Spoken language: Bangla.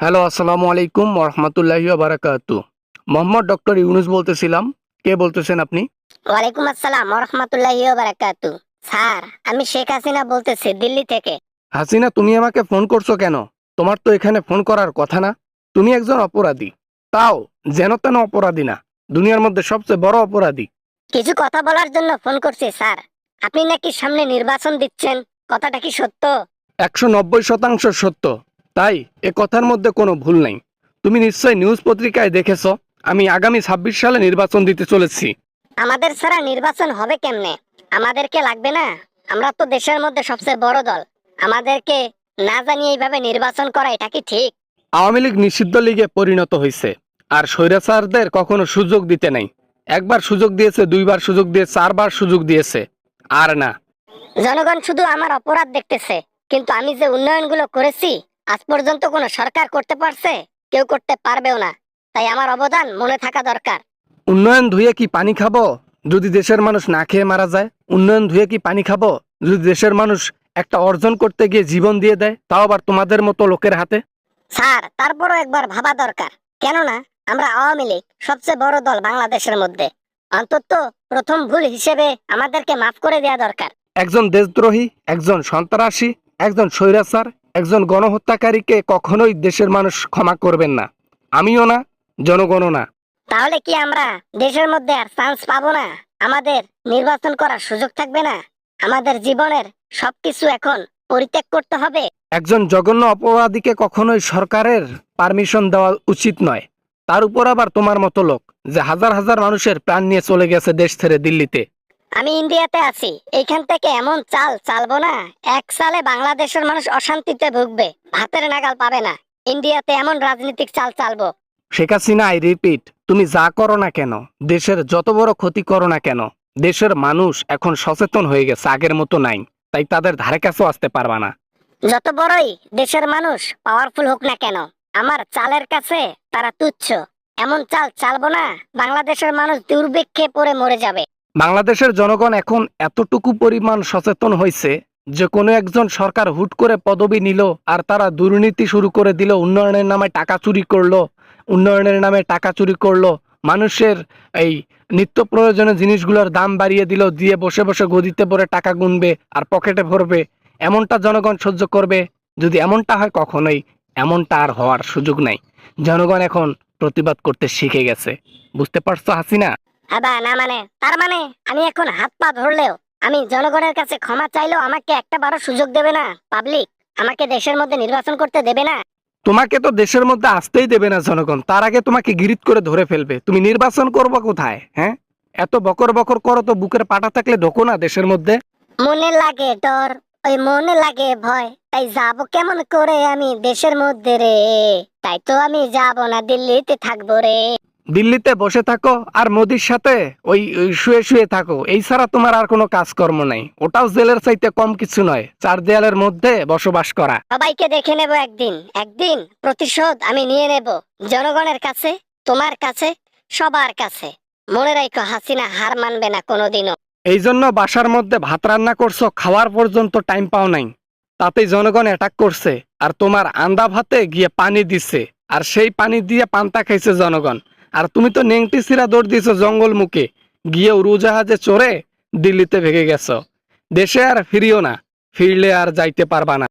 হ্যালো, আসসালামু আলাইকুম ওরহমতুল্লাহি বারাকাতু। মোহাম্মদ ডক্টর ইউনুস বলতেছিলাম। কে বলতেছেন আপনি? ওয়ালাইকুম আসসালাম ওয়া বারাকাতু। স্যার, আমি শেখ হাসিনা বলতেছি দিল্লি থেকে। হাসিনা, তুমি আমাকে ফোন করছো কেন? তোমার তো এখানে ফোন করার কথা না। তুমি একজন অপরাধী, তাও যেন তেন অপরাধী না, দুনিয়ার মধ্যে সবচেয়ে বড় অপরাধী। কিছু কথা বলার জন্য ফোন করছি স্যার। আপনি নাকি সামনে নির্বাচন দিচ্ছেন, কথাটা কি সত্য? 190% সত্য। তাই এ কথার মধ্যে কোনো ভুল নাই। তুমি নিশ্চয়ই নিউজ পত্রিকায় দেখেছো আমি আগামী 26 সালে নির্বাচন দিতে চলেছি। আমাদের ছাড়া নির্বাচন হবে কেমনে? আমাদেরকে লাগবে না? আমরা তো দেশের মধ্যে সবচেয়ে বড় দল। আমাদেরকে না জানিয়ে এইভাবে নির্বাচন করা এটা কি ঠিক? আওয়ামী লীগ নিষিদ্ধ লীগে পরিণত হয়েছে, আর স্বৈরাচারদের কখনো সুযোগ দিতে নাই। একবার সুযোগ দিয়েছে, দুইবার সুযোগ দিয়ে, চারবার সুযোগ দিয়েছে, আর না। জনগণ শুধু আমার অপরাধ দেখতেছে, কিন্তু আমি যে উন্নয়নগুলো করেছি আজ পর্যন্ত কোনো সরকার করতে পারছে? কেউ করতে পারবেও না। তাই আমার অবদান মনে থাকা দরকার। উন্নয়ন ধুয়ে কি পানি খাবো যদি দেশের মানুষ না খেয়ে মারা যায়? উন্নয়ন ধুয়ে কি পানি খাবো যদি দেশের মানুষ একটা অর্জন করতে গিয়ে জীবন দিয়ে দেয়, তাও আবার তোমাদের মতো লোকের হাতে? স্যার, তারপরও একবার ভাবা দরকার। কেননা আমরা আওয়ামী লীগ সবচেয়ে বড় দল বাংলাদেশের মধ্যে। অন্তত প্রথম ভুল হিসেবে আমাদেরকে মাফ করে দেওয়া দরকার। একজন দেশদ্রোহী, একজন সন্ত্রাসী, একজন স্বৈরাচার, একজন গণহত্যাকারীকে কখনোই দেশের মানুষ ক্ষমা করবেন না। আমিও না, জনগণও না। তাহলে কি আমরা দেশের মধ্যে আর চান্স পাবো না? আমাদের নির্বাচন করার সুযোগ থাকবে না? আমাদের জীবনের সবকিছু এখন পরিত্যাগ করতে হবে? একজন জঘন্য অপরাধীকে কখনোই সরকারের পারমিশন দেওয়া উচিত নয়। তার উপর আবার তোমার মতো লোক, যে হাজার হাজার মানুষের প্রাণ নিয়ে চলে গেছে দেশ ছেড়ে দিল্লিতে। আমি ইন্ডিয়াতে আছি, এইখান থেকে এমন চাল চালবো না, এক সালে বাংলাদেশের মানুষ অশান্তিতে ভুগবে, ভাতের নাগাল পাবে না। ইন্ডিয়াতে এমন রাজনৈতিক চাল চালবো। শেখ হাসিনা, আই রিপিট, তুমি যা করো না কেন, দেশের যত বড় ক্ষতি করো না কেন, দেশের মানুষ এখন সচেতন হয়ে গেছে, আগের মতো নাই। তাই তাদের ধারে কাছেও আসতে পারবা না। যত বড়ই দেশের মানুষ পাওয়ারফুল হোক না কেন, আমার চালের কাছে তারা তুচ্ছ। এমন চাল চালবো না, বাংলাদেশের মানুষ দুর্ভিক্ষে পড়ে মরে যাবে। বাংলাদেশের জনগণ এখন এতটুকু পরিমাণ সচেতন হয়েছে যে কোনো একজন সরকার হুট করে পদবি নিল আর তারা দুর্নীতি শুরু করে দিল, উন্নয়নের নামে টাকা চুরি করলো, উন্নয়নের নামে টাকা চুরি করলো, মানুষের এই নিত্য প্রয়োজনীয় জিনিসগুলোর দাম বাড়িয়ে দিল, দিয়ে বসে বসে গদিতে পরে টাকা গুনবে আর পকেটে ভরবে। এমনটা জনগণ সহ্য করবে? যদি এমনটা হয়, কখনোই এমনটা আর হওয়ার সুযোগ নাই। জনগণ এখন প্রতিবাদ করতে শিখে গেছে। বুঝতে পারছো হাসিনা? হ্যাঁ না, মানে তার মানে আমি এখন হাত পা ধরলেও, আমি জনগণের কাছে ক্ষমা চাইলেও আমাকে একটা বারো সুযোগ দেবে না পাবলিক? আমাকে দেশের মধ্যে নির্বাচন করতে দেবে না? তোমাকে তো দেশের মধ্যে আসতেই দেবে না জনগণ, তার আগে তোমাকে গিরিত করে ধরে ফেলবে। তুমি নির্বাচন করবো কোথায়? হ্যাঁ, এত বকর বকর করো তো, বুকের পাটা থাকলে ঢোকো না দেশের মধ্যে। মনে লাগে ডর, ওই মনে লাগে ভয়, তাই যাব কেমন করে আমি দেশের মধ্যে রে। তাই তো আমি যাব না, দিল্লিতে থাকবো রে। দিল্লিতে বসে থাকো আর মোদির সাথে ওই শুয়ে শুয়ে থাকো, এই ছাড়া তোমার আর কোনো কাজকর্ম নাই। ওটাও জেলের চাইতে কম কিছু নয়, চার দেয়ালের মধ্যে বসবাস করা। সবাইকে দেখে নেব একদিন, একদিন প্রতিশোধ আমি নিয়ে নেব, জনগণের কাছে, তোমার কাছে, সবার কাছে। মনে রাখো, হাসিনা হার মানবে না কোনোদিনও। এই জন্য বাসার মধ্যে ভাত রান্না করছো, খাওয়ার পর্যন্ত টাইম পাও নাই, তাতেই জনগণ অ্যাটাক করছে। আর তোমার আন্দা ভাতে গিয়ে পানি দিছে, আর সেই পানি দিয়ে পান্তা খাইছে জনগণ। আর তুমি তো নেংটি সিরা দৌড় দিয়েছো জঙ্গল মুখে, গিয়ে উড়োজাহাজে চড়ে দিল্লিতে ভেগে গেছো। দেশে আর ফিরিও না, ফিরলে আর যাইতে পারবা না।